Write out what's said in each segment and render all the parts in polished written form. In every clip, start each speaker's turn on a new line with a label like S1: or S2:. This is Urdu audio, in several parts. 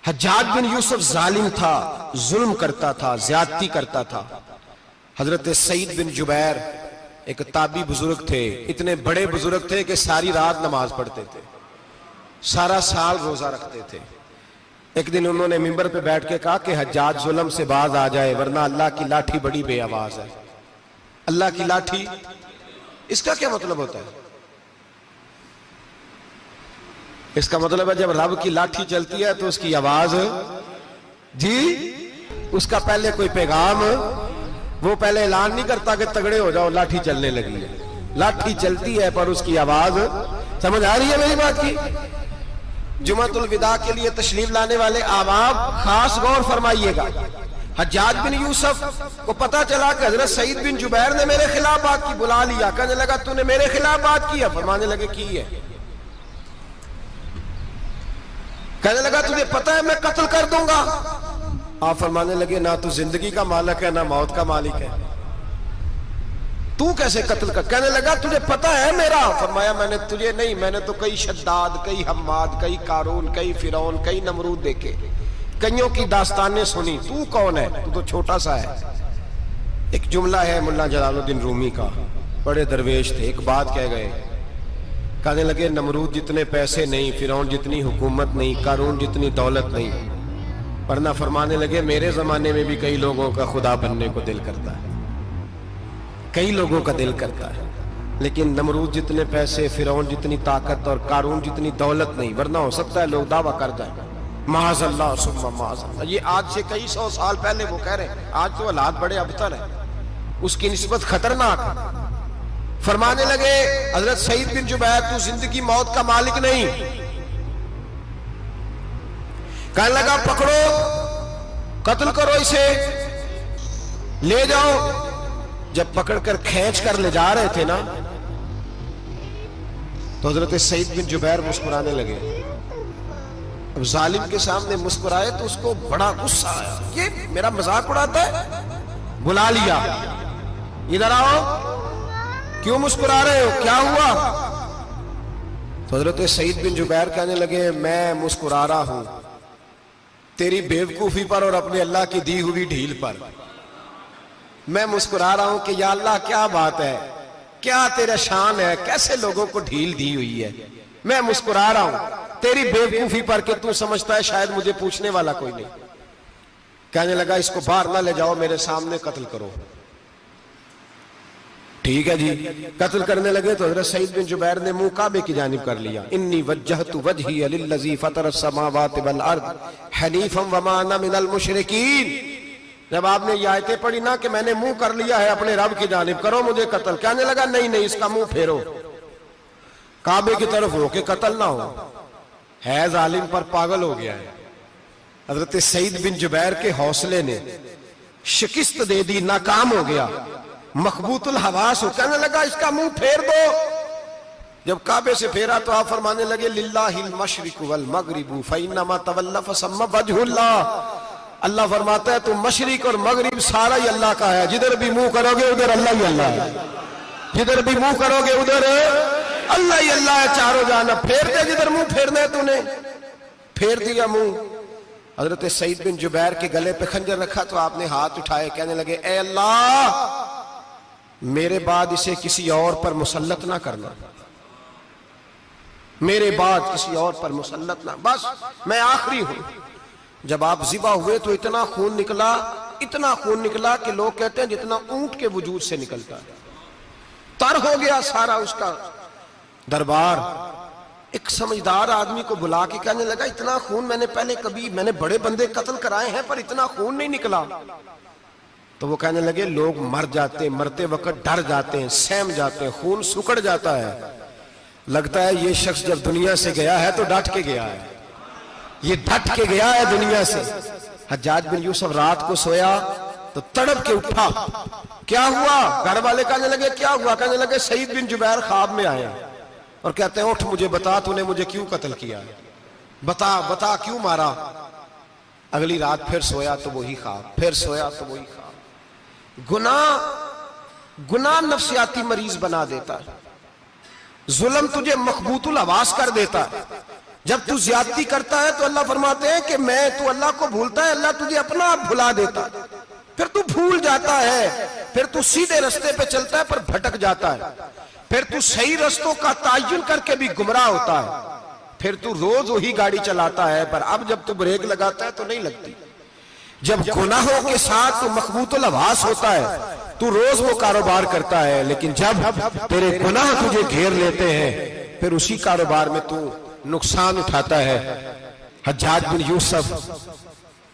S1: حجاج بن یوسف ظالم تھا، ظلم کرتا تھا، زیادتی کرتا تھا۔ حضرت سعید بن جبیر ایک تابعی بزرگ تھے، اتنے بڑے بزرگ تھے کہ ساری رات نماز پڑھتے تھے، سارا سال روزہ رکھتے تھے۔ ایک دن انہوں نے منبر پہ بیٹھ کے کہا کہ حجاج ظلم سے باز آ جائے ورنہ اللہ کی لاٹھی بڑی بے آواز ہے۔ اللہ کی لاٹھی، اس کا کیا مطلب ہوتا ہے؟ اس کا مطلب ہے جب رب کی لاٹھی چلتی ہے تو اس کی آواز، جی اس کا پہلے کوئی پیغام، وہ پہلے اعلان نہیں کرتا کہ تگڑے ہو جاؤ لاٹھی چلنے لگی ہے، لاٹھی چلتی ہے پر اس کی آواز، سمجھ آ رہی ہے میری بات کی؟ جمعۃ الوداع کے لیے تشریف لانے والے عوام خاص غور فرمائیے گا۔ حجاج بن یوسف کو پتا چلا کہ حضرت سعید بن جبیر نے میرے خلاف بات کی، بلا لیا، کہنے لگا تو نے میرے خلاف بات کی ہے؟ فرمانے لگے کی ہے۔ کہنے لگا تجھے پتا ہے میں قتل کر دوں گا؟ آپ فرمانے لگے نہ تو زندگی کا مالک ہے نہ موت کا مالک ہے، تو کیسے قتل کر؟ کہنے لگا تجھے پتا ہے میرا؟ فرمایا میں نے تجھے نہیں، میں نے تو کئی شداد، کئی حماد، کئی قارون، کئی فرعون، کئی نمرود دیکھے، کئیوں کی داستانیں سنی، تو کون ہے؟ تو تو چھوٹا سا ہے۔ ایک جملہ ہے مولا جلال الدین رومی کا، بڑے درویش تھے، ایک بات کہہ گئے، کہنے لگے نمرود جتنے پیسے نہیں، فرعون جتنی حکومت نہیں، قارون جتنی دولت نہیں، ورنہ فرمانے لگے میرے زمانے میں بھی کئی لوگوں کا خدا بننے کو دل کرتا ہے، کئی لوگوں کا دل کرتا ہے، لیکن نمرود جتنے پیسے، فرعون جتنی طاقت اور قارون جتنی دولت نہیں، ورنہ ہو سکتا ہے لوگ دعویٰ کر جائیں معاذ اللہ ثم معاذ اللہ۔ یہ آج سے کئی سو سال پہلے وہ کہہ رہے ہیں، آج تو حالات بڑے ابتر ہیں، اس کی نسبت خطرناک ہے۔ فرمانے لگے حضرت سعید بن جبیر تو زندگی موت کا مالک نہیں۔ کہنے لگا پکڑو، قتل کرو اسے، لے جاؤ۔ جب پکڑ کر کھینچ کر لے جا رہے تھے نا تو حضرت سعید بن جبیر مسکرانے لگے۔ اب ظالم کے سامنے مسکرائے تو اس کو بڑا غصہ آیا، یہ میرا مذاق اڑاتا ہے؟ بلا لیا، ادھر آؤ، کیوں مسکرا رہے ہو، کیا ہوا؟ تو حضرت سعید بن جبیر کہنے لگے میں مسکرا رہا ہوں تیری بیوقوفی پر اور اپنے اللہ کی دی ہوئی ڈھیل پر۔ میں مسکرا رہا ہوں کہ یا اللہ کیا بات ہے، کیا تیرا شان ہے، کیسے لوگوں کو ڈھیل دی ہوئی ہے۔ میں مسکرا رہا ہوں تیری بیوقوفی پر کہ تو سمجھتا ہے شاید مجھے پوچھنے والا کوئی نہیں۔ کہنے لگا اس کو باہر نہ لے جاؤ، میرے سامنے قتل کرو۔ ٹھیک ہے جی، قتل کرنے لگے تو حضرت سعید بن جبیر نے منہ کعبے کی جانب کر لیا، انی وجہت وجہی للذی فطر السماوات والارض حنیفا وما انا من المشرکین۔ جب آپ نے یہ آیتیں پڑھی نا کہ میں نے منہ کر لیا ہے اپنے رب کی جانب، کرو مجھے قتل، کہنے لگا نہیں نہیں اس کا منہ پھیرو، کعبے کی طرف ہو کے قتل نہ ہو، ہے ظالم پر پاگل ہو گیا ہے۔ حضرت سعید بن جبیر کے حوصلے نے شکست دے دی، ناکام ہو گیا، مخبوط الحواس ہو، کہنے لگا اس کا منہ پھیر دو۔ جب کعبے سے پھیرا تو آپ فرمانے لگے للہ المشرق والمغرب فإنما تولى فثم وجه اللہ۔ اللہ فرماتا ہے تو مشرق اور مغرب سارا ہی اللہ کا ہے، جدھر بھی منہ کرو گے ادھر اللہ ہی اللہ ہے، جدھر بھی منہ کرو گے ادھر اللہ ہی اللہ ہے، چاروں جانب۔ پھیر دے جدھر منہ پھیرنا ہے تو نے، پھیر دیا منہ۔ حضرت سعید بن جبیر کے گلے پہ خنجر رکھا تو آپ نے ہاتھ اٹھائے، کہنے لگے اے اللہ میرے بعد اسے کسی اور پر مسلط نہ کرنا، میرے بعد کسی اور پر مسلط نہ، بس میں آخری ہوں۔ جب آپ ذبح ہوئے تو اتنا خون نکلا کہ لوگ کہتے ہیں جتنا اونٹ کے وجود سے نکلتا ہے، تر ہو گیا سارا اس کا دربار۔ ایک سمجھدار آدمی کو بلا کے کہنے لگا اتنا خون میں نے بڑے بندے قتل کرائے ہیں پر اتنا خون نہیں نکلا۔ تو وہ کہنے لگے لوگ مر جاتے، مرتے وقت ڈر جاتے ہیں، سہم جاتے ہیں، خون سکڑ جاتا ہے، لگتا ہے یہ شخص جب دنیا سے گیا ہے تو ڈٹ کے گیا ہے، یہ ڈٹ کے گیا ہے دنیا سے۔ حجاج بن یوسف رات کو سویا تو تڑپ کے اٹھا، کیا ہوا؟ گھر والے کہنے لگے کیا ہوا؟ کہنے لگے سعید بن جبیر خواب میں آیا اور کہتے ہیں اٹھ مجھے بتا تو نے مجھے کیوں قتل کیا، بتا کیوں مارا؟ اگلی رات پھر سویا تو وہی خواب، پھر سویا تو وہی خواب۔ گناہ نفسیاتی مریض بنا دیتا ہے، ظلم تجھے مخبوط الحواس کر دیتا ہے۔ جب تو زیادتی کرتا ہے تو اللہ فرماتے ہیں کہ میں تو اللہ کو بھولتا ہے، اللہ تجھے اپنا آپ بھلا دیتا، پھر تو بھول جاتا ہے، پھر تو سیدھے رستے پہ چلتا ہے پر بھٹک جاتا ہے، پھر تو صحیح رستوں کا تعین کر کے بھی گمراہ ہوتا ہے، پھر تو روز وہی گاڑی چلاتا ہے پر اب جب تو بریک لگاتا ہے تو نہیں لگتی، جب گناہوں کے ساتھ تو مخبوط الحواس ہوتا ہے تو روز وہ کاروبار کرتا ہے، لیکن جب تیرے گناہ تجھے گھیر لیتے ہیں پھر اسی کاروبار میں تو نقصان اٹھاتا ہے۔ حجاج بن یوسف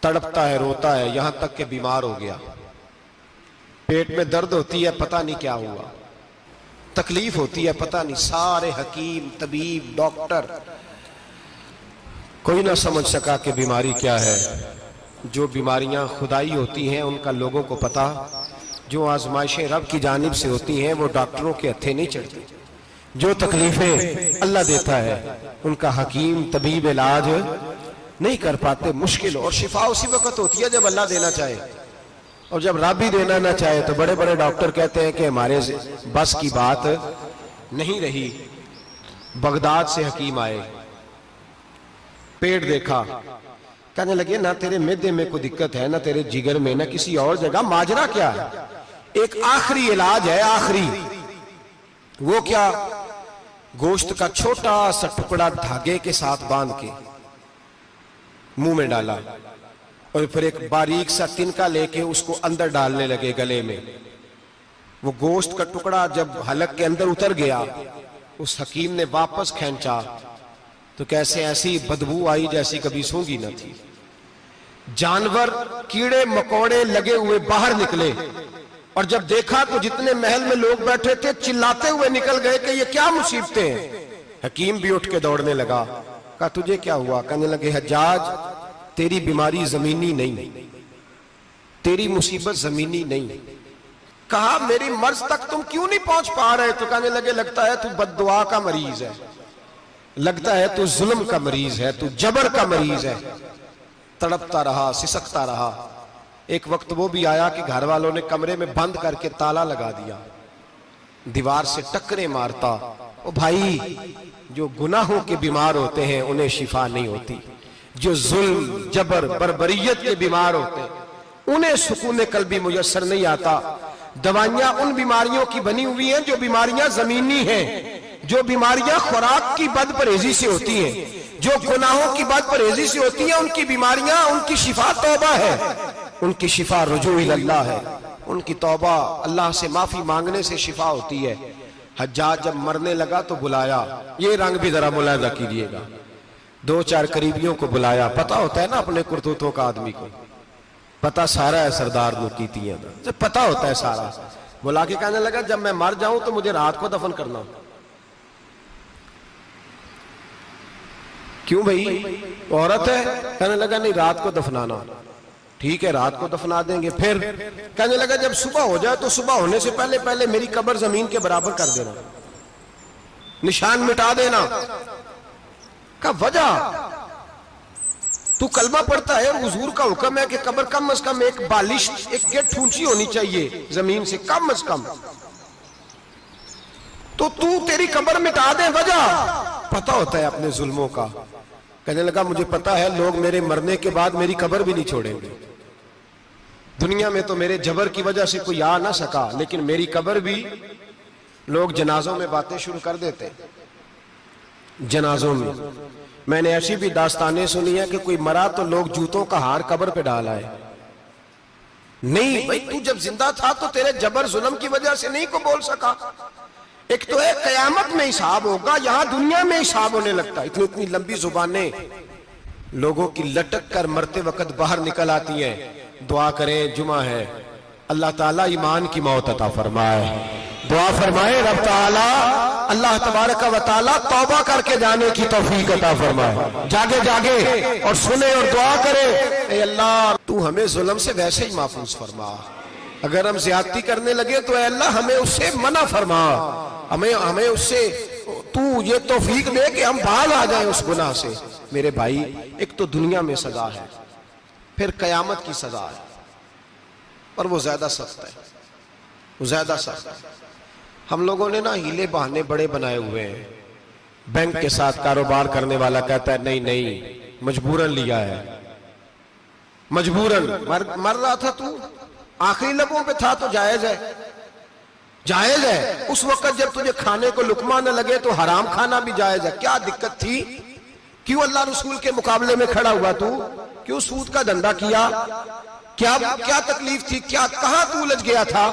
S1: تڑپتا ہے، روتا ہے، یہاں تک کہ بیمار ہو گیا، پیٹ میں درد ہوتی ہے، پتہ نہیں کیا ہوا، تکلیف ہوتی ہے، پتہ نہیں، سارے حکیم، طبیب، ڈاکٹر، کوئی نہ سمجھ سکا کہ بیماری کیا ہے۔ جو بیماریاں خدائی ہوتی ہیں ان کا لوگوں کو پتا، جو آزمائشیں رب کی جانب سے ہوتی ہیں وہ ڈاکٹروں کے ہتھے نہیں چڑھتی، جو تکلیفیں اللہ دیتا ہے ان کا حکیم طبیب علاج نہیں کر پاتے، مشکل، اور شفا اسی وقت ہوتی ہے جب اللہ دینا چاہے، اور جب رب ہی دینا نہ چاہے تو بڑے بڑے ڈاکٹر کہتے ہیں کہ ہمارے بس کی بات نہیں رہی۔ بغداد سے حکیم آئے، پیٹ دیکھا، کہنے لگے نہ تیرے معدے میں کوئی دقت ہے، نہ تیرے جگر میں، نہ کسی اور جگہ، ماجرا کیا ہے؟ ایک آخری علاج ہے، آخری، وہ کیا؟ گوشت کا چھوٹا سا ٹکڑا دھاگے کے ساتھ باندھ کے منہ میں ڈالا، اور پھر ایک باریک سا تنکا لے کے اس کو اندر ڈالنے لگے گلے میں۔ وہ گوشت کا ٹکڑا جب حلق کے اندر اتر گیا، اس حکیم نے واپس کھینچا تو کیسے ایسی بدبو آئی جیسی کبھی سونگی نہ تھی، جانور، کیڑے مکوڑے لگے ہوئے باہر نکلے، اور جب دیکھا تو جتنے محل میں لوگ بیٹھے تھے چلاتے ہوئے نکل گئے کہ یہ کیا مصیبتیں ہیں۔ حکیم بھی اٹھ کے دوڑنے لگا، کہا تجھے کیا ہوا؟ کہنے لگے حجاج تیری بیماری زمینی نہیں، تیری مصیبت زمینی نہیں۔ کہا میری مرض تک تم کیوں نہیں پہنچ پا رہے؟ تو کہنے لگے لگتا ہے تو بد دعا کا مریض ہے، لگتا ہے تو ظلم کا مریض ہے، تو جبر کا مریض ہے۔ تڑپتا رہا، سسکتا رہا، ایک وقت وہ بھی آیا کہ گھر والوں نے کمرے میں بند کر کے تالا لگا دیا، دیوار سے ٹکرے مارتا۔ او بھائی، جو گناہوں کے بیمار ہوتے ہیں انہیں شفا نہیں ہوتی، جو ظلم، جبر، بربریت کے بیمار ہوتے ہیں انہیں سکون قلبی میسر نہیں آتا۔ دوائیاں ان بیماریوں کی بنی ہوئی ہیں جو بیماریاں زمینی ہیں، جو بیماریاں خوراک کی بد پرہیزی سے ہوتی ہیں، جو گناہوں کی بد پرہیزی سے ہوتی ہیں، ان کی بیماریاں، ان کی شفا توبہ ہے، ان کی شفا رجوع اللہ ہے، ان کی توبہ اللہ سے معافی مانگنے سے شفا ہوتی ہے۔ حجاج جب مرنے لگا تو بلایا، یہ رنگ بھی ذرا ملاحظہ کیجئے گا، دو چار قریبیوں کو بلایا، پتہ ہوتا ہے نا اپنے کرتوتوں کا آدمی کو، پتہ سارا ہے سردار نوکیتیاں، پتہ ہوتا ہے سارا، بلا کے کہنے لگا جب میں مر جاؤں تو مجھے رات کو دفن کرنا۔ کیوں بھائی، عورت ہے؟ کہنے لگا نہیں، رات کو دفنانا۔ ٹھیک ہے، رات کو دفنا دیں گے۔ پھر کہنے لگا جب صبح ہو جائے تو صبح ہونے سے پہلے پہلے میری قبر زمین کے برابر کر دینا، نشان مٹا دینا۔ کہا وجہ؟ تو کلمہ پڑھتا ہے، حضور کا حکم ہے کہ قبر کم از کم ایک بالش، ایک گیٹ اونچی ہونی چاہیے زمین سے، کم از کم، تو تیری قبر مٹا دے، وجہ؟ پتہ ہوتا ہے اپنے ظلموں کا۔ کہنے لگا مجھے پتہ ہے لوگ میرے مرنے کے بعد میری قبر بھی نہیں چھوڑیں گے، دنیا میں تو میرے جبر کی وجہ سے کوئی آ نہ سکا، لیکن میری قبر بھی لوگ جنازوں میں باتیں شروع کر دیتے، جنازوں میں نے ایسی بھی داستانیں سنی ہے کہ کوئی مرا تو لوگ جوتوں کا ہار قبر پہ ڈال آئے۔ نہیں بھائی، تو جب زندہ تھا تو تیرے جبر ظلم کی وجہ سے نہیں کو بول سکا۔ ایک تو ہے قیامت میں حساب ہوگا، یہاں دنیا میں حساب ہونے لگتا ہے۔ اتنی لمبی زبانیں لوگوں کی لٹک کر مرتے وقت باہر نکل آتی ہیں۔ دعا کریں، جمعہ ہے، اللہ تعالیٰ ایمان کی موت عطا فرمائے، دعا فرمائے رب تعالیٰ اللہ تبارک و تعالیٰ توبہ کر کے جانے کی توفیق عطا فرمائے، جاگے جاگے اور سنے اور دعا کرے، اے اللہ تو ہمیں ظلم سے ویسے ہی محفوظ فرما، اگر ہم زیادتی کرنے لگے تو اے اللہ ہمیں اس سے منع فرما، ہمیں اس سے تو یہ توفیق دے کہ ہم باز آ جائیں اس گناہ سے۔ میرے بھائی، ایک تو دنیا میں سزا ہے، پھر قیامت کی سزا ہے، اور وہ زیادہ سخت ہے، وہ زیادہ سخت ہے۔ ہم لوگوں نے نا ہیلے بہانے بڑے بنائے ہوئے ہیں، بینک کے ساتھ کاروبار کرنے والا کہتا ہے نہیں نہیں مجبوراً لیا ہے، مجبوراً مر رہا تھا تو آخری لبوں پہ تھا تو جائز ہے، جائز ہے۔ اس وقت جب تجھے کھانے کو لقمہ نہ لگے تو حرام کھانا بھی جائز ہے، کیا دقت تھی؟ کیوں اللہ رسول کے مقابلے میں کھڑا ہوا تو؟ کیوں سود کا دھندا کیا؟ کیا تکلیف تھی؟ کہاں تو الجھ گیا تھا؟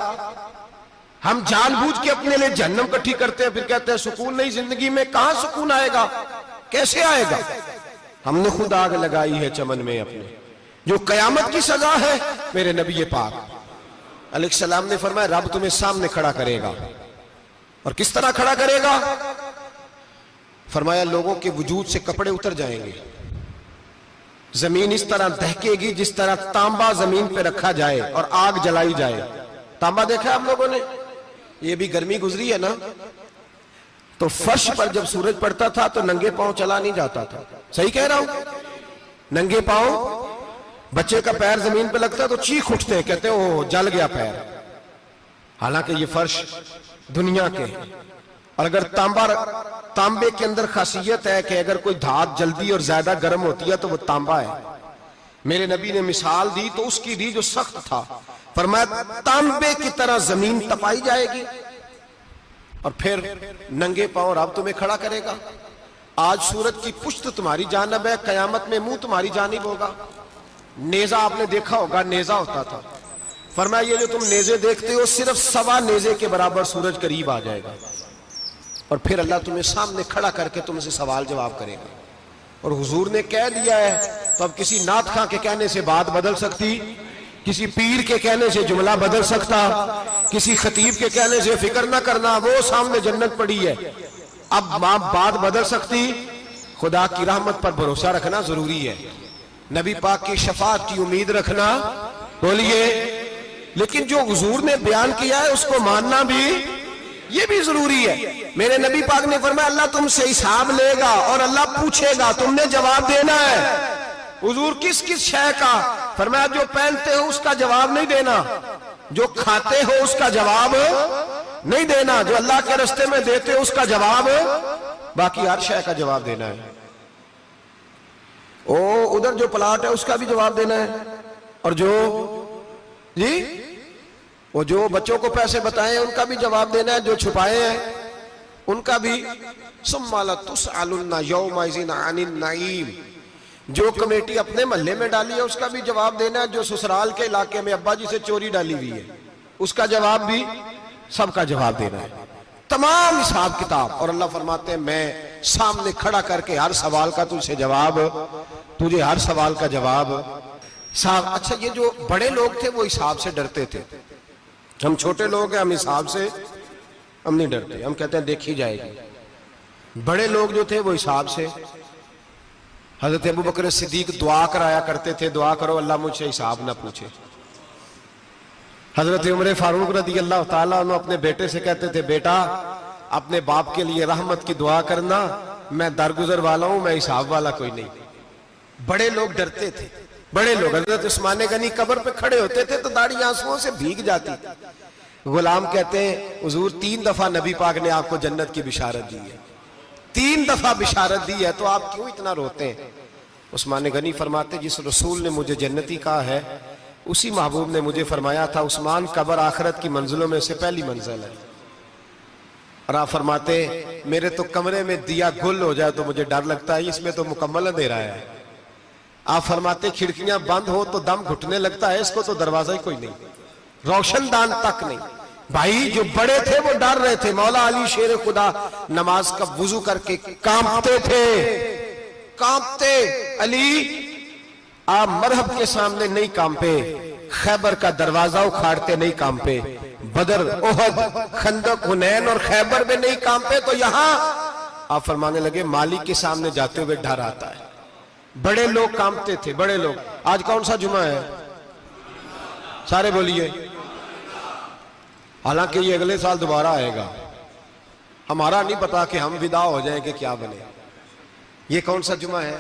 S1: ہم جان بوجھ کے اپنے لیے جہنم کٹھی کرتے ہیں، پھر کہتے ہیں سکون نہیں زندگی میں۔ کہاں سکون آئے گا؟ کیسے آئے گا؟ ہم نے خود آگ لگائی ہے چمن میں اپنے۔ جو قیامت کی سزا ہے، میرے نبی پاک علیہ السلام نے فرمایا رب تمہیں سامنے کھڑا کرے گا، اور کس طرح کھڑا کرے گا؟ فرمایا لوگوں کے وجود سے کپڑے اتر جائیں گے، زمین اس طرح دہکے گی جس طرح تانبا زمین پہ رکھا جائے اور آگ جلائی جائے۔ تانبا دیکھا ہے آپ لوگوں نے؟ یہ بھی گرمی گزری ہے نا، تو فرش پر جب سورج پڑتا تھا تو ننگے پاؤں چلا نہیں جاتا تھا، صحیح کہہ رہا ہوں؟ ننگے پاؤں، بچے کا پیر زمین پہ لگتا ہے تو چیخ اٹھتے ہیں، کہتے ہیں اوہ جل گیا پیر، حالانکہ یہ فرش دنیا کے ہیں۔ اور اگر تانبے کے اندر خاصیت ہے کہ اگر کوئی دھات جلدی اور زیادہ گرم ہوتی ہے تو وہ تانبا ہے۔ میرے نبی نے مثال دی تو اس کی دی جو سخت تھا، فرمایا تانبے کی طرح زمین تپائی جائے گی اور پھر ننگے پاؤں رب تمہیں کھڑا کرے گا۔ آج سورج کی پشت تمہاری جانب ہے، قیامت میں منہ تمہاری جانب ہوگا۔ نیزہ آپ نے دیکھا ہوگا، نیزہ ہوتا تھا، فرمایا یہ جو تم نیزے دیکھتے ہو صرف 1.25 نیزے کے برابر سورج قریب آ جائے گا، اور پھر اللہ تمہیں سامنے کھڑا کر کے تم سے سوال جواب کرے گا۔ اور حضور نے کہہ دیا ہے تو اب کسی نعت خواں کے کہنے سے بات بدل سکتی، کسی پیر کے کہنے سے جملہ بدل سکتا، کسی خطیب کے کہنے سے فکر نہ کرنا وہ سامنے جنت پڑی ہے، اب بات بدل سکتی؟ خدا کی رحمت پر بھروسہ رکھنا ضروری ہے، نبی پاک کی شفاعت کی امید رکھنا، بولیے، لیکن جو حضور نے بیان کیا ہے اس کو ماننا بھی یہ بھی ضروری ہے۔ میرے نبی پاک نے فرمایا اللہ تم سے حساب لے گا اور اللہ پوچھے گا، تم نے جواب دینا ہے۔ حضور کس کس شے کا؟ فرمایا جو پہنتے ہو اس کا جواب نہیں دینا، جو کھاتے ہو اس کا جواب نہیں دینا، جو اللہ کے راستے میں دیتے ہو اس کا جواب، باقی ہر شے کا جواب دینا ہے۔ ادھر جو پلاٹ ہے اس کا بھی جواب دینا ہے، اور جو بچوں کو پیسے بتائے ان کا بھی جواب دینا ہے، جو چھپائے ہیں ان کا بھی۔ ثم لتسألن یومئذ عن النعیم، جو کمیٹی اپنے محلے میں ڈالی ہے اس کا بھی جواب دینا ہے، جو سسرال کے علاقے میں ابا جی سے چوری ڈالی ہوئی ہے اس کا جواب بھی، سب کا جواب دینا ہے، تمام حساب کتاب۔ اور اللہ فرماتے ہیں میں سامنے کھڑا کر کے ہر سوال کا تجھے ہر سوال کا جواب صاحب۔ اچھا یہ جو بڑے لوگ تھے وہ حساب سے ڈرتے تھے، ہم چھوٹے لوگ ہیں ہم حساب سے ہم نہیں ڈرتے، ہم کہتے ہیں دیکھی جائے گی۔ بڑے لوگ جو تھے وہ حساب سے، حضرت ابو بکر صدیق دعا کرایا کرتے تھے، دعا کرو اللہ مجھ سے حساب نہ پوچھے۔ حضرت عمر فاروق رضی اللہ تعالیٰ عنہ اپنے بیٹے سے کہتے تھے بیٹا اپنے باپ کے لیے رحمت کی دعا کرنا، میں درگزر والا ہوں، میں حساب والا کوئی نہیں۔ بڑے لوگ ڈرتے تھے، بڑے لوگ۔ حضرت عثمان غنی قبر پہ کھڑے ہوتے تھے تو داڑھی آنسوؤں سے بھیگ جاتی تھی۔ غلام کہتے ہیں حضور 3 دفعہ نبی پاک نے آپ کو جنت کی بشارت دی ہے، 3 دفعہ بشارت دی ہے، تو آپ کیوں اتنا روتے ہیں؟ عثمان غنی فرماتے جس رسول نے مجھے جنتی کہا ہے اسی محبوب نے مجھے فرمایا تھا عثمان قبر آخرت کی منزلوں میں سے پہلی منزل ہے۔ اور آپ فرماتے میرے تو کمرے میں دیا گل ہو جائے تو مجھے ڈر لگتا ہے، اس میں تو مکمل اندھیرا ہے۔ آپ فرماتے کھڑکیاں بند ہو تو دم گھٹنے لگتا ہے، اس کو تو دروازہ ہی کوئی نہیں، روشن دان تک نہیں۔ بھائی جو بڑے تھے وہ ڈر رہے تھے۔ مولا علی شیر خدا نماز کا وضو کر کے کانپتے تھے، کانپتے۔ علی آپ مرحب کے سامنے نہیں کانپے، خیبر کا دروازہ اکھاڑتے نہیں کانپے، بدر، احد، خندق، حنین اور خیبر میں نہیں کانپے، تو یہاں آپ فرمانے لگے مالک کے سامنے جاتے ہوئے ڈر آتا ہے۔ بڑے لوگ کانپتے تھے، بڑے لوگ۔ آج کون سا جمعہ ہے؟ سارے بولیے۔ حالانکہ یہ اگلے سال دوبارہ آئے گا، ہمارا نہیں پتا کہ ہم ودا ہو جائیں کہ کیا بنے۔ یہ کون سا جمعہ ہے؟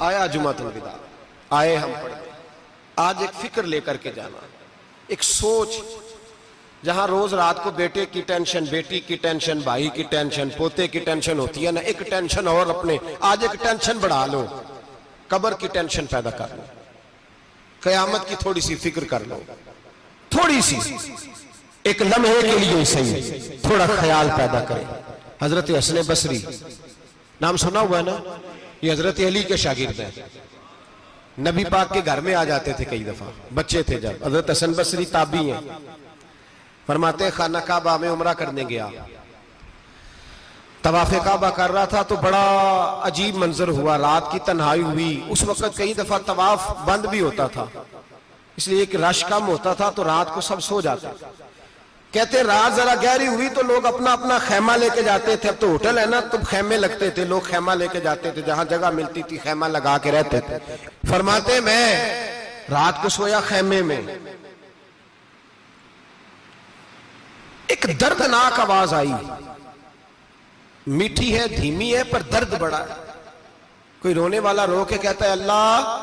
S1: آیا جمعۃ الوداع، آئے ہم پڑھتے۔ آج ایک فکر لے کر کے جانا، ایک سوچ جہاں روز رات کو بیٹے کی ٹینشن، بیٹی کی ٹینشن، بھائی کی ٹینشن، پوتے کی ٹینشن ہوتی ہے نا، ایک ٹینشن اور اپنے آج ایک ٹینشن بڑھا لو، قبر کی ٹینشن پیدا کر لو، قیامت کی تھوڑی سی فکر کر لو، تھوڑی سی ایک لمحے کے لیے صحیح تھوڑا خیال پیدا کرے۔ حضرت حسن بصری نام سنا ہوا ہے نا، یہ حضرت علی کے شاگرد ہیں، نبی پاک کے گھر میں آ جاتے تھے کئی دفعہ، بچے تھے جب۔ حضرت حسن بصری تابعی ہیں، فرماتے ہیں خانہ کعبہ میں عمرہ کرنے گیا، طواف کعبہ کر رہا تھا تو بڑا عجیب منظر ہوا، رات کی تنہائی ہوئی، اس وقت کئی دفعہ طواف بند بھی ہوتا تھا، اس لیے کہ رش کم ہوتا تھا تو رات کو سب سو جاتے۔ کہتے رات ذرا گہری ہوئی تو لوگ اپنا اپنا خیمہ لے کے جاتے تھے، اب تو ہوٹل ہے نا تو خیمے لگتے تھے، لوگ خیمہ لے کے جاتے تھے، جہاں جگہ ملتی تھی خیمہ لگا کے رہتے تھے۔ فرماتے میں رات کو سویا خیمے میں، ایک دردناک آواز آئی، میٹھی ہے دھیمی ہے پر درد بڑا ہے، کوئی رونے والا رو کے کہتا ہے اللہ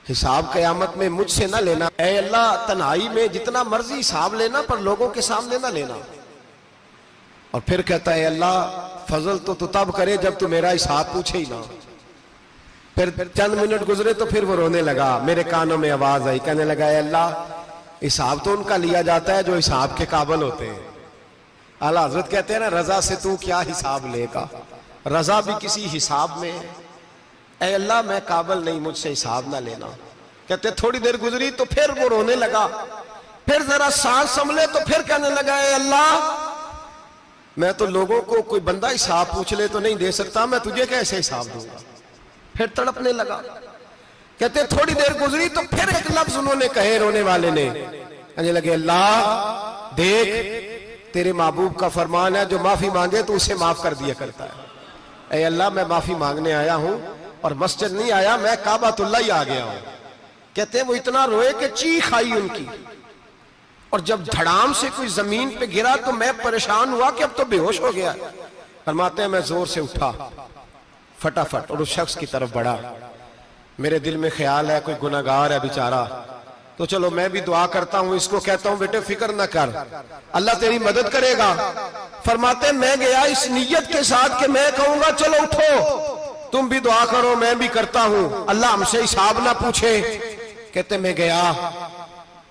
S1: حساب قیامت میں مجھ سے نہ لینا، اے اللہ تنہائی میں جتنا مرضی حساب لینا پر لوگوں کے سامنے نہ لینا۔ اور پھر کہتا ہے اللہ فضل تو تب کرے جب تو میرا حساب پوچھے ہی نہ۔ پھر چند منٹ گزرے تو پھر وہ رونے لگا، میرے کانوں میں آواز آئی، کہنے لگا اے اللہ حساب تو ان کا لیا جاتا ہے جو حساب کے قابل ہوتے ہیں۔ اعلیٰ حضرت کہتے ہیں نا رضا سے تو کیا حساب لے گا، رضا بھی کسی حساب میں ہے، اے اللہ میں قابل نہیں، مجھ سے حساب نہ لینا۔ کہتے تھوڑی دیر گزری تو پھر وہ رونے لگا، پھر ذرا سانس سنبھلے تو پھر کہنے لگا اے اللہ میں تو لوگوں کو کوئی بندہ حساب پوچھ لے تو نہیں دے سکتا، میں تجھے کیسے حساب دوں گا، پھر تڑپنے لگا۔ کہتے تھوڑی دیر گزری تو پھر ایک لفظ انہوں نے کہے رونے والے نے، کہنے لگے اللہ دیکھ تیرے محبوب کا فرمان ہے جو معافی مانگے تو اسے معاف کر دیا کرتا ہے، اے اللہ میں معافی مانگنے آیا ہوں اور مسجد نہیں آیا، میں کعبۃ اللہ ہی آ گیا ہوں۔ کہتے ہیں وہ اتنا روئے کہ چیخ آئی ان کی، اور جب دھڑام سے کوئی زمین پہ گرا تو میں پریشان ہوا کہ اب تو بے ہوش ہو گیا۔ فرماتے ہیں میں زور سے اٹھا فٹافٹ اور اس شخص کی طرف بڑھا، میرے دل میں خیال ہے کوئی گناہگار ہے بیچارہ، تو چلو میں بھی دعا کرتا ہوں، اس کو کہتا ہوں بیٹے فکر نہ کر اللہ تیری مدد کرے گا۔ فرماتے ہیں میں گیا اس نیت کے ساتھ کہ میں کہوں گا چلو اٹھو تم بھی دعا کرو میں بھی کرتا ہوں، اللہ ہم سے حساب نہ پوچھے۔ کہتے میں گیا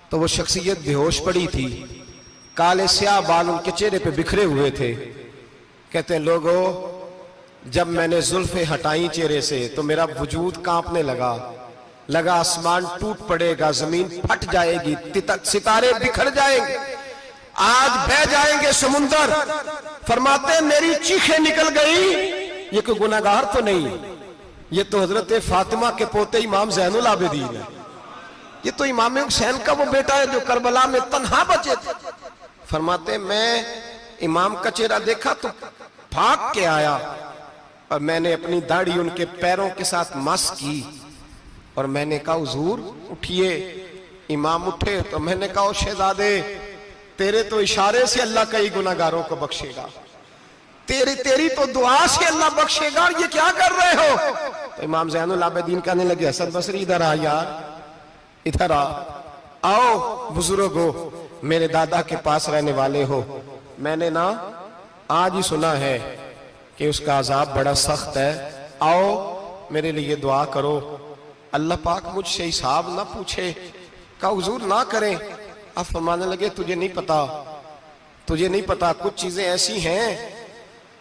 S1: تو وہ شخصیت بے ہوش پڑی تھی، کالے سیاہ بال ان کے چہرے پہ بکھرے ہوئے تھے۔ کہتے لوگوں جب میں نے زلفیں ہٹائیں چہرے سے تو میرا وجود کانپنے لگا آسمان ٹوٹ پڑے گا، زمین پھٹ جائے گی، ستارے بکھر جائیں گے، آج بہ جائیں گے سمندر۔ فرماتے ہیں میری چیخیں نکل گئی، یہ کوئی گناہگار تو نہیں، یہ تو حضرت فاطمہ کے پوتے امام زین العابدین ہے، یہ تو امام حسین کا وہ بیٹا ہے جو کربلا میں تنہا بچے تھے۔ فرماتے ہیں میں امام کا چہرہ دیکھا تو بھاگ کے آیا اور میں نے اپنی داڑھی ان کے پیروں کے ساتھ مس کی اور میں نے کہا حضور اٹھئے۔ امام اٹھے تو میں نے کہا شہزادے تیرے تو اشارے سے اللہ کئی گناہگاروں کو بخشے گا، تیری تو دعا سے اللہ بخشے گا، یہ کیا کر رہے ہو؟ تو امام زین العابدین کہنے لگے حسن بصری ادھر آ یار، ادھر آؤ بزرگو، میرے دادا کے پاس رہنے والے ہو، میں نے نا آج ہی سنا ہے کہ اس کا عذاب بڑا سخت ہے، آؤ میرے لیے دعا کرو، اللہ پاک مجھ سے حساب نہ پوچھے۔ کہا حضور نہ کریں۔ اب فرمانے لگے تجھے نہیں پتا کچھ چیزیں ایسی ہیں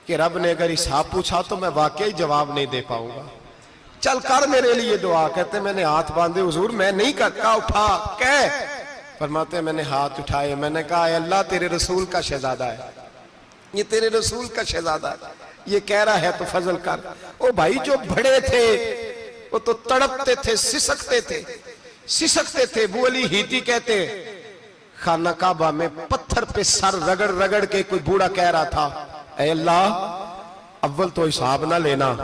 S1: کہ رب نے اگر حساب پوچھا تو میں واقعی جواب نہیں دے پاؤں گا، چل کر میرے لیے دعا۔ کہتے میں نے ہاتھ باندھے حضور میں نہیں کرتا، اٹھا کہہ۔ فرماتے میں نے ہاتھ اٹھائے، میں نے کہا اے اللہ تیرے رسول کا شہزادہ ہے، یہ تیرے رسول کا شہزادہ ہے، یہ کہہ رہا ہے تو فضل کر۔ او بھائی جو بڑے تھے وہ تو تڑپتے تھے، سسکتے تھے۔ ابو علی ہیتی کہتے خانہ کعبہ میں پتھر پہ سر رگڑ رگڑ کے کوئی بوڑھا کہہ رہا تھا اے اللہ اول تو حساب نہ لینا،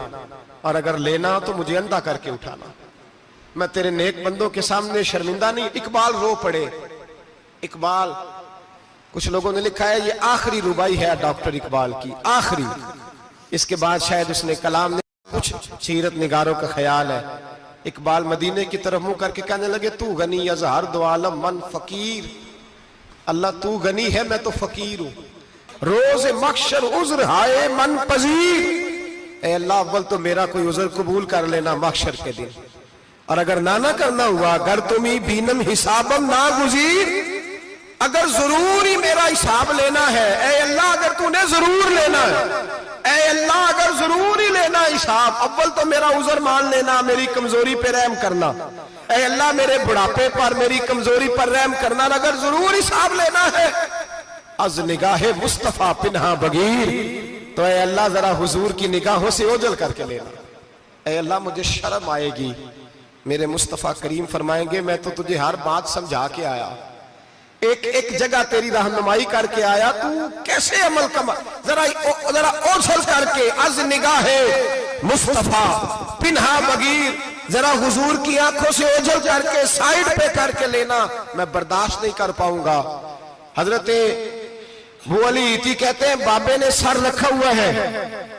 S1: اور اگر لینا تو مجھے اندھا کر کے اٹھانا، میں تیرے نیک بندوں کے سامنے شرمندہ نہیں۔ اقبال رو پڑے، اقبال کچھ لوگوں نے لکھا ہے یہ آخری ربائی ہے ڈاکٹر اقبال کی، آخری، اس کے بعد شاید اس نے کلام نے کچھ سیرت نگاروں کا خیال ہے۔ اقبال مدینے کی طرف منہ کر کے کہنے لگے تو غنی از ہر دو عالم من فقیر، اللہ تو غنی ہے میں تو فقیر ہوں، روز محشر عذر ہائے من پذیر، اے اللہ اول تو میرا کوئی عذر قبول کر لینا محشر کے دن، اور اگر نہ کرنا ہوا اگر تمہیں بینم حسابم نہ گزیر، اگر ضرور ہی میرا حساب لینا ہے، اے اللہ اگر تو نے ضرور لینا ہے، اے اللہ اگر ضرور ہی لینا حساب، اول تو میرا عذر مان لینا، میری کمزوری پہ رحم کرنا، اے اللہ میرے بڑھاپے پر میری کمزوری پر رحم کرنا، اگر ضرور حساب لینا ہے از نگاہ مصطفیٰ پنہا بغیر، تو اے اللہ ذرا حضور کی نگاہوں سے اوجھل کر کے لینا، اے اللہ مجھے شرم آئے گی، میرے مصطفیٰ کریم فرمائیں گے میں تو تجھے ہر بات سمجھا کے آیا، ایک جگہ تیری رہنمائی کر کے آیا، تو کیسے عمل کما، ذرا اوجھل کر کے از نگاہ مصطفیٰ پنہا بغیر، ذرا حضور کی آنکھوں سے اوجھل کر کے سائیڈ پہ کر کے لینا، میں برداشت نہیں کر پاؤں گا۔ حضرت ابو علی ایتی کہتے ہیں بابے نے سر رکھا ہوا ہے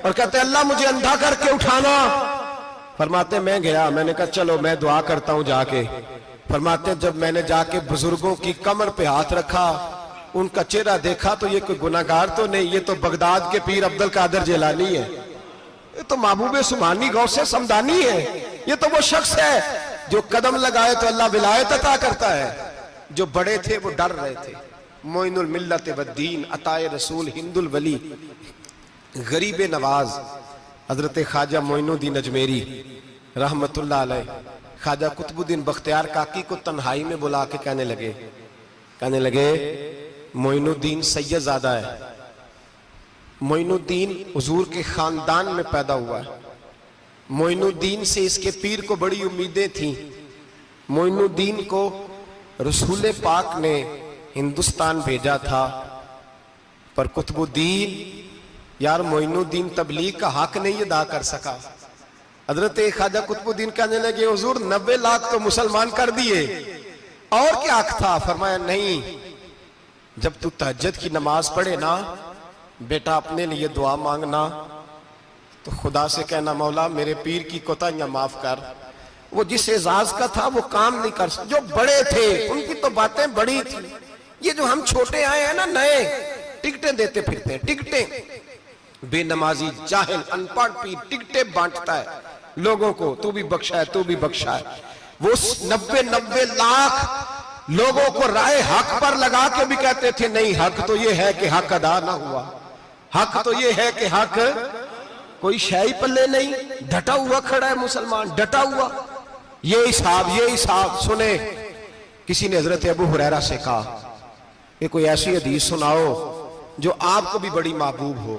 S1: اور کہتے ہیں اللہ مجھے اندھا کر کے اٹھانا، فرماتے میں گیا، میں نے کہا چلو میں دعا کرتا ہوں جا کے، فرماتے جب میں نے جا کے بزرگوں کی کمر پہ ہاتھ رکھا، ان کا چہرہ دیکھا تو یہ کوئی گناہگار تو نہیں، یہ تو بغداد کے پیر عبد القادر جیلانی ہے، یہ تو محبوب سبحانی غوث سمدانی ہے، یہ تو وہ شخص ہے جو قدم لگائے تو اللہ ولایت عطا کرتا ہے۔ جو بڑے تھے وہ ڈر رہے تھے، معین الملت والدین، عطائے رسول، ہند الولی، غریب نواز حضرت خواجہ معین الدین اجمیری رحمت اللہ علیہ، خواجہ قطب الدین بختیار کاکی کو تنہائی میں بلا کے کہنے لگے معین الدین سید زادہ ہے، معین الدین حضور کے خاندان میں پیدا ہوا ہے، معین الدین سے اس کے پیر کو بڑی امیدیں تھیں، معین الدین کو رسول پاک نے ہندوستان بھیجا تھا، پر قطب الدین یار معین الدین تبلیغ کا حق نہیں ادا کر سکا۔ حضرت خواجہ قطب الدین کہنے لگے حضور 90 لاکھ تو مسلمان کر دیے، اور کیا حق تھا؟ فرمایا نہیں، جب تو تہجد کی نماز پڑھے نا بیٹا اپنے لیے دعا مانگنا تو خدا سے کہنا مولا میرے پیر کی کوتاہیاں معاف کر، وہ جس اعزاز کا تھا وہ کام نہیں کر سکتا، جو بڑے تھے ان کی تو باتیں بڑی تھی، یہ جو ہم چھوٹے آئے ہیں نا نئے، ٹکٹیں دیتے پھرتے ہیں، ٹکٹیں، بے نمازی جاہل ان پڑھ پیر ٹکٹیں بانٹتا ہے لوگوں کو، تو بھی بخشا ہے تو بھی بخشا ہے، وہ 90 لاکھ لوگوں کو رائے حق پر لگا کے بھی کہتے تھے نہیں حق تو یہ ہے کہ حق ادا نہ ہوا، حق تو یہ ہے کہ حق کوئی شے پلے نہیں، ڈٹا ہوا کھڑا ہے مسلمان، ڈٹا ہوا، یہ حساب سنے۔ کسی نے حضرت ابو ہریرہ سے کہا کہ کوئی ایسی حدیث سناؤ جو آپ کو بھی بڑی محبوب ہو،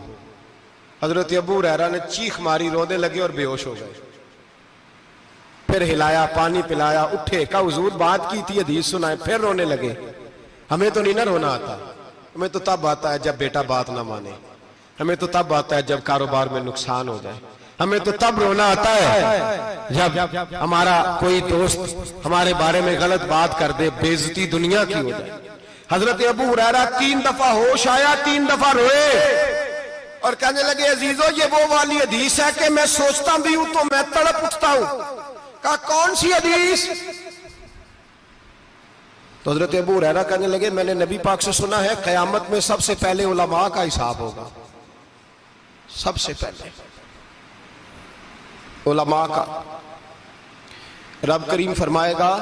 S1: حضرت ابو ہریرہ نے چیخ ماری، رونے لگے اور بے ہوش ہو گئے، پھر ہلایا پانی پلایا اٹھے، کہا حضور بات کی تھی حدیث سنائے، پھر رونے لگے۔ ہمیں تو نہیں نہ رونا آتا، ہمیں تو تب آتا ہے جب بیٹا بات نہ مانے، ہمیں تو تب آتا ہے جب کاروبار میں نقصان ہو جائے، ہمیں تو تب رونا آتا ہے جب ہمارا کوئی دوست ہمارے بارے میں غلط بات کر دے، بے عزتی دنیا کی ہو جائے۔ حضرت ابو ہریرہ 3 دفعہ ہوش آیا، 3 دفعہ روئے اور کہنے لگے عزیزو یہ وہ والی حدیث ہے کہ میں سوچتا بھی ہوں تو میں تڑپ اٹھتا ہوں۔ کہا کون سی حدیث؟ تو حضرت ابو ہریرہ کہنے لگے میں نے نبی پاک سے سنا ہے قیامت میں سب سے پہلے علماء کا حساب ہوگا، سب سے پہلے علماء کا۔ رب کریم فرمائے گا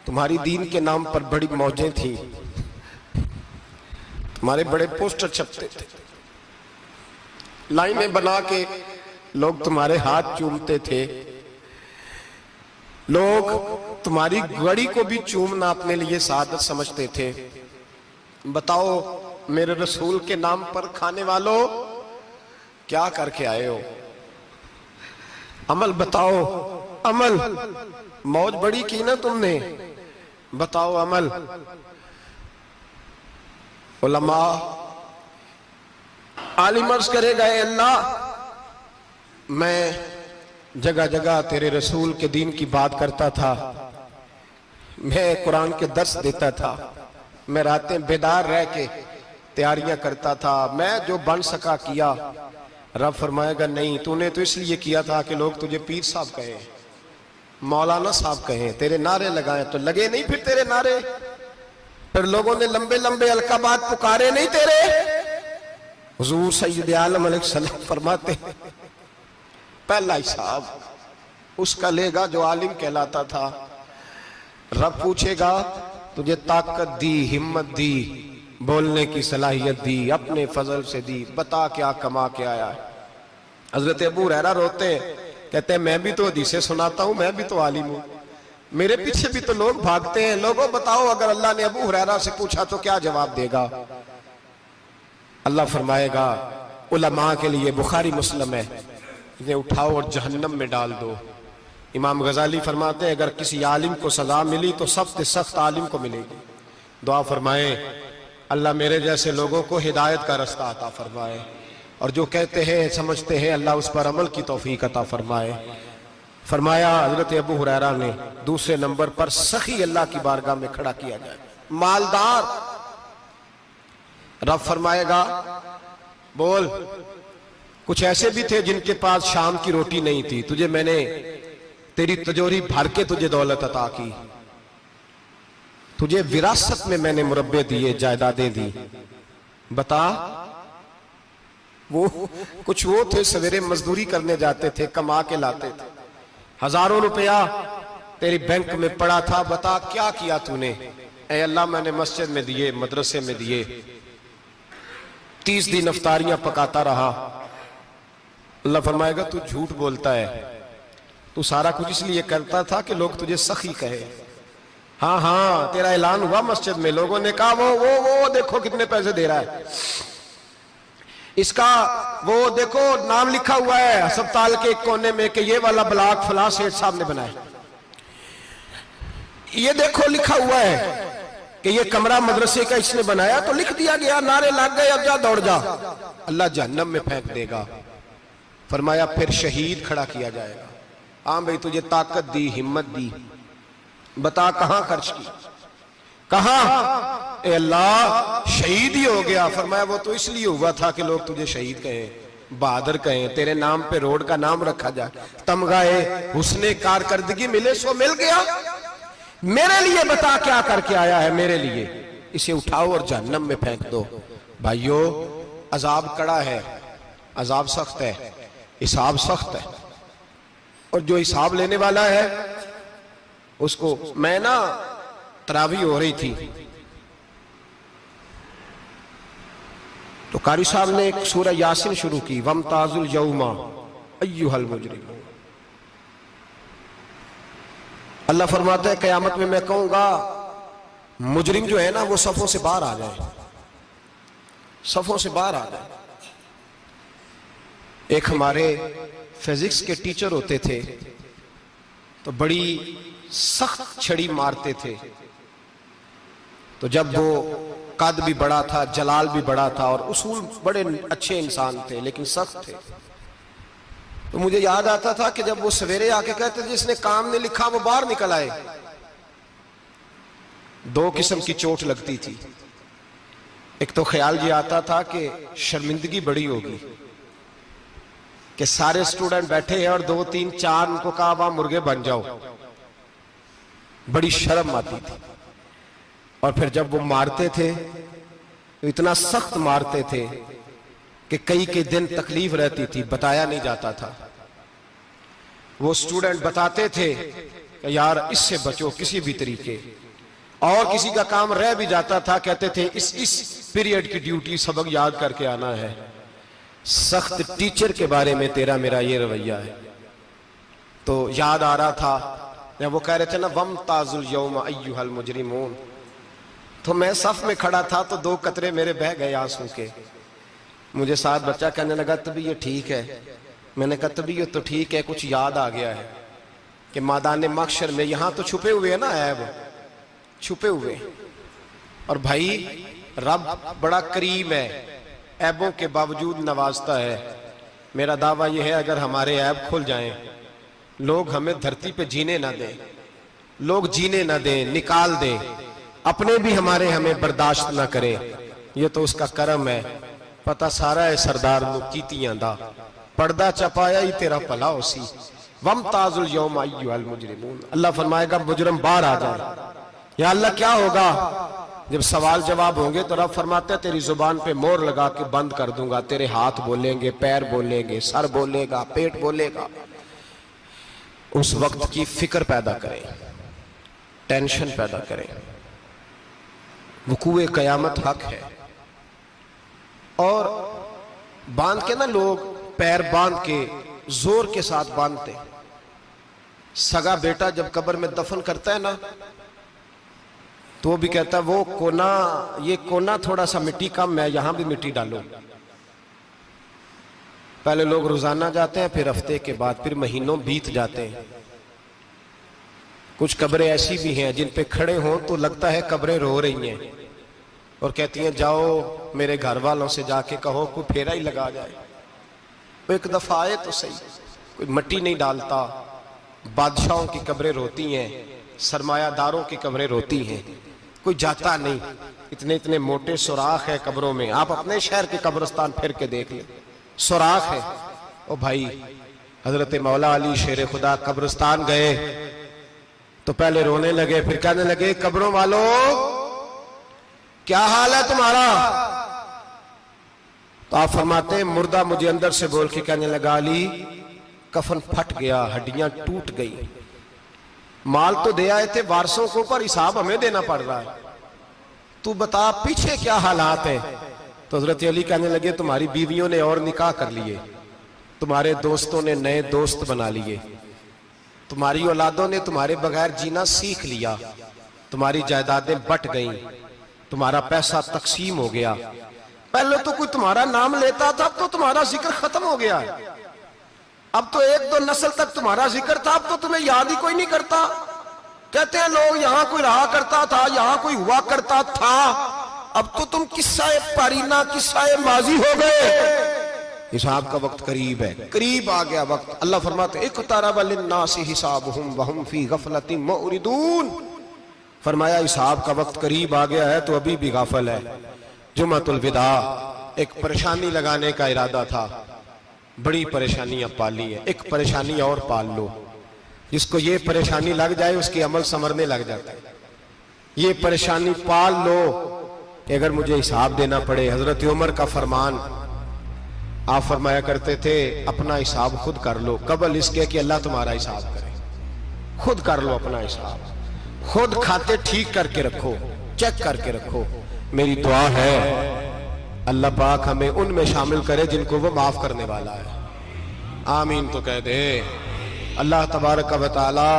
S1: تمہاری دین کے نام پر بڑی موجیں تھیں، تمہارے بڑے پوسٹر چھپتے تھے، لائنیں بنا کے لوگ تمہارے ہاتھ چومتے تھے، لوگ تمہاری گڑی کو بھی چومنا اپنے لیے سعادت سمجھتے تھے۔ بتاؤ میرے رسول کے نام پر کھانے والوں کیا کر کے آئے ہو؟ عمل بتاؤ، عمل، موج بڑی کی نا تم نے، بتاؤ عمل۔ علماء عالم عرض کرے گا اے اللہ میں جگہ جگہ تیرے رسول کے دین کی بات کرتا تھا، میں قرآن کے درس دیتا تھا، میں راتیں بیدار رہ کے تیاریاں کرتا تھا، میں جو بن سکا کیا۔ رب فرمائے گا نہیں، تو نے تو اس لیے کیا تھا کہ لوگ تجھے پیر صاحب کہیں، مولانا صاحب کہیں، تیرے نعرے لگائیں، تو لگے نہیں پھر تیرے نعرے، پھر لوگوں نے لمبے لمبے القابات پکارے نہیں تیرے؟ حضور سید عالم علیہ السلام فرماتے ہیں پہلا حساب اس کا لے گا جو عالم کہلاتا تھا. رب پوچھے گا تجھے طاقت دی، ہمت دی، بولنے کی صلاحیت دی، اپنے فضل سے دی، بتا کیا کما کے آیا ہے. حضرت ابو ہریرہ روتے ہیں، کہتے ہیں میں بھی تو حدیثیں سناتا ہوں، میں بھی تو عالم ہوں، میرے پیچھے بھی تو لوگ بھاگتے ہیں. لوگوں بتاؤ اگر اللہ نے ابو ہریرہ سے پوچھا تو کیا جواب دے گا؟ اللہ فرمائے گا علماء کے لیے بخاری مسلم ہے، انہیں اٹھاؤ اور جہنم میں ڈال دو. امام غزالی فرماتے ہیں اگر کسی عالم کو سزا ملی تو سخت سے سخت عالم کو ملے گی. دعا فرمائیں اللہ میرے جیسے لوگوں کو ہدایت کا رستہ عطا فرمائے، اور جو کہتے ہیں سمجھتے ہیں اللہ اس پر عمل کی توفیق عطا فرمائے. فرمایا حضرت ابو ہریرہ نے دوسرے نمبر پر سخی اللہ کی بارگاہ میں کھڑا کیا جائے، مالدار. رب فرمائے گا بول کچھ ایسے بھی تھے جن کے پاس شام کی روٹی نہیں تھی، تجھے میں نے تیری تجوری بھر کے تجھے دولت عطا کی، تجھے وراثت میں میں نے مربے دیے، جائیدادیں دی. بتا وہ کچھ وہ تھے سویرے مزدوری کرنے جاتے تھے، کما کے لاتے تھے، ہزاروں روپیہ تیری بینک میں پڑا تھا، بتا کیا کیا تو نے؟ اے اللہ میں نے مسجد میں دیے، مدرسے میں دیے، 30 دن افطاریاں پکاتا رہا. اللہ فرمائے گا تو جھوٹ بولتا ہے، تو سارا کچھ اس لیے کرتا تھا کہ لوگ تجھے سخی کہے. ہاں ہاں تیرا اعلان ہوا مسجد میں، لوگوں نے کہا وہ دیکھو کتنے پیسے دے رہا ہے، اس کا وہ دیکھو نام لکھا ہوا ہے ہسپتال کے ایک کونے میں کہ یہ والا بلاک فلاں سیٹھ صاحب نے بنایا، یہ دیکھو لکھا ہوا ہے کہ یہ کمرہ مدرسے کا اس نے بنایا، تو لکھ دیا گیا، نعرے لگ گئے، اب جا دوڑ جا. اللہ جہنم میں پھینک دے گا. فرمایا پھر شہید کھڑا کیا جائے گا. ہاں بھئی تجھے طاقت دی، ہمت دی، بتا کہاں خرچ کی، کہاں؟ اے اللہ شہید ہی ہو گیا. فرمایا وہ تو اس لیے ہوا تھا کہ لوگ تجھے شہید کہیں، بہادر کہیں، تیرے نام پہ روڈ کا نام رکھا جائے، تمغہ حسن کارکردگی ملے، سو مل گیا. میرے لیے بتا کیا کر کے آیا ہے میرے لیے، اسے اٹھاؤ اور جہنم میں پھینک دو. بھائیو عذاب کڑا ہے، عذاب سخت ہے، حساب سخت ہے، اور جو حساب لینے والا ہے اس کو میں نا تراویح ہو رہی تھی تو قاری صاحب نے ایک سورہ یاسین شروع کی، وَامْتَازُوا الْيَوْمَ أَيُّهَا الْمُجْرِمُونَ. اللہ فرماتا ہے قیامت میں کہوں گا مجرم جو ہے نا وہ صفوں سے باہر آ جائے، صفوں سے باہر آ جائے. ایک ہمارے فزکس کے ٹیچر ہوتے تھے تو بڑی سخت چھڑی مارتے تھے، تو جب وہ قد بھی بڑا تھا، جلال بھی بڑا تھا، اور اصول بڑے اچھے انسان تھے لیکن سخت تھے، تو مجھے یاد آتا تھا کہ جب وہ سویرے آ کے کہتے جس نے کام نے لکھا وہ باہر نکل آئے. 2 قسم کی چوٹ لگتی تھی. ایک تو خیال یہ آتا تھا کہ شرمندگی بڑی ہوگی کہ سارے اسٹوڈنٹ بیٹھے ہیں اور 2 3 4 ان کو کہا وہاں مرغے بن جاؤ، بڑی شرم آتی تھی. اور پھر جب وہ مارتے تھے تو اتنا سخت مارتے تھے کہ کئی دن تکلیف رہتی تھی، بتایا نہیں جاتا تھا. وہ اسٹوڈنٹ بتاتے تھے کہ یار اس سے بچو کسی بھی طریقے، اور کسی کا کام رہ بھی جاتا تھا کہتے تھے اس پیریڈ کی ڈیوٹی سبق یاد کر کے آنا ہے. سخت ٹیچر کے بارے میں تیرا میرا یہ رویہ ہے. تو یاد آ رہا تھا جب وہ کہہ رہے تھے نا وَامْتَازُوا الْيَوْمَ أَيُّهَا الْمُجْرِمُونَ، تو میں صف میں کھڑا تھا تو 2 قطرے میرے بہہ گئے آنسو کے. مجھے ساتھ بچہ کہنے لگا طبیعت ٹھیک ہے، میں نے کہا طبیعت تو ٹھیک ہے، کچھ یاد آ گیا ہے کہ میدان محشر میں یہاں تو چھپے ہوئے ہیں نا عیب، چھپے ہوئے، اور بھائی رب بڑا کریم ہے، عیبوں کے باوجود نوازتا ہے. میرا دعویٰ یہ ہے اگر ہمارے عیب کھل جائیں، لوگ ہمیں دھرتی پہ جینے نہ دیں، لوگ جینے نہ دیں، نکال دیں، اپنے بھی ہمیں برداشت نہ کریں، یہ تو اس کا کرم ہے. پتہ سارا ہے سردار نو کیتیاں دا، پردہ چپایا ہی تیرا پلا ہو سی. وَامْتَازُوا الْيَوْمَ أَيُّهَا الْمُجْرِمُونَ. اللہ فرمائے گا مجرم باہر آ جائے. یا اللہ کیا ہوگا؟ جب سوال جواب ہوں گے تو رب فرماتے ہیں تیری زبان پہ مور لگا کے بند کر دوں گا، تیرے ہاتھ بولیں گے، پیر بولیں گے، سر بولے گا، پیٹ بولے گا۔ اس وقت کی فکر پیدا کریں، ٹینشن پیدا کریں۔ وقوع قیامت حق ہے، اور باندھ کے نا لوگ پیر باندھ کے زور کے ساتھ باندھتے۔ سگا بیٹا جب قبر میں دفن کرتا ہے نا تو وہ بھی کہتا ہے وہ کونا، یہ کونا تھوڑا سا مٹی کم ہے، یہاں بھی مٹی ڈالو۔ پہلے لوگ روزانہ جاتے ہیں، پھر ہفتے کے بعد، پھر مہینوں بیت جاتے ہیں۔ کچھ قبریں ایسی بھی ہیں جن پہ کھڑے ہوں تو لگتا ہے قبریں رو رہی ہیں، اور کہتی ہیں جاؤ میرے گھر والوں سے جا کے کہو کوئی پھیرا ہی لگا جائے، وہ ایک دفعہ آئے تو صحیح۔ کوئی مٹی نہیں ڈالتا۔ بادشاہوں کی قبریں روتی ہیں، سرمایہ داروں کی قبریں روتی ہیں، کوئی جاتا نہیں۔ اتنے اتنے موٹے سوراخ ہے قبروں میں، آپ اپنے شہر کے قبرستان پھر کے دیکھ لیں، سوراخ ہے۔ او بھائی، حضرت مولا علی شیر خدا قبرستان گئے تو پہلے رونے لگے، پھر کہنے لگے قبروں والوں کیا حال ہے تمہارا؟ تو آپ فرماتے ہیں مردہ مجھے اندر سے بول کے کہنے لگا علی کفن پھٹ گیا، ہڈیاں ٹوٹ گئی، مال تو دے آئے تھے وارثوں کو، پر حساب ہمیں دینا پڑ رہا ہے، تو بتا پیچھے کیا حالات ہیں؟ تو حضرت علی کہنے لگے تمہاری بیویوں نے اور نکاح کر لیے، تمہارے دوستوں نے نئے دوست بنا لیے، تمہاری اولادوں نے تمہارے بغیر جینا سیکھ لیا، تمہاری جائیدادیں بٹ گئیں، تمہارا پیسہ تقسیم ہو گیا۔ پہلے تو کوئی تمہارا نام لیتا تھا، اب تو تمہارا ذکر ختم ہو گیا ہے، اب تو ایک دو نسل تک تمہارا ذکر تھا، اب تو تمہیں یاد ہی کوئی نہیں کرتا۔ کہتے ہیں لوگ یہاں کوئی رہا کرتا تھا، یہاں کوئی ہوا کرتا تھا، اب تو تم قصہ پارینہ، قصہ ماضی ہو گئے۔ حساب کا وقت قریب ہے، قریب آ گیا وقت۔ اللہ فرماتے ہیں اقترب للناس حسابهم وهم فی غفلۃ معرضون، فرمایا حساب کا وقت قریب آ گیا ہے تو ابھی بھی غافل ہے۔ جمعۃ الوداع ایک پریشانی لگانے کا ارادہ تھا، بڑی پریشانیاں پالی ہیں، ایک پریشانی اور پال لو، جس کو یہ پریشانی لگ جائے اس کے عمل سمرنے لگ جاتا ہے۔ یہ پریشانی پال لو کہ اگر مجھے حساب دینا پڑے۔ حضرت عمر کا فرمان، آپ فرمایا کرتے تھے اپنا حساب خود کر لو قبل اس کے کہ اللہ تمہارا حساب کرے۔ خود کر لو اپنا حساب، خود کھاتے ٹھیک کر کے رکھو، چیک کر کے رکھو۔ میری دعا ہے اللہ پاک ہمیں ان میں شامل کرے جن کو وہ معاف کرنے والا ہے، آمین تو کہہ دے۔ اللہ تبارک و تعالی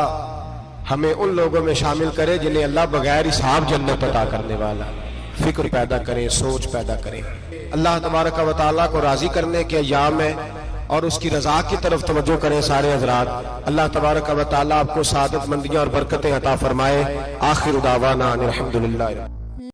S1: ہمیں ان لوگوں میں شامل کرے جنہیں اللہ بغیر حساب جنت عطا کرنے والا ہے۔ فکر پیدا کریں، سوچ پیدا کریں۔ اللہ تبارک و تعالیٰ کو راضی کرنے کے ایام ہے اور اس کی رضا کی طرف توجہ کریں سارے حضرات۔ اللہ تبارک و تعالیٰ آپ کو سعادت مندیاں اور برکتیں عطا فرمائے۔ آخر دعوانا الحمدللہ۔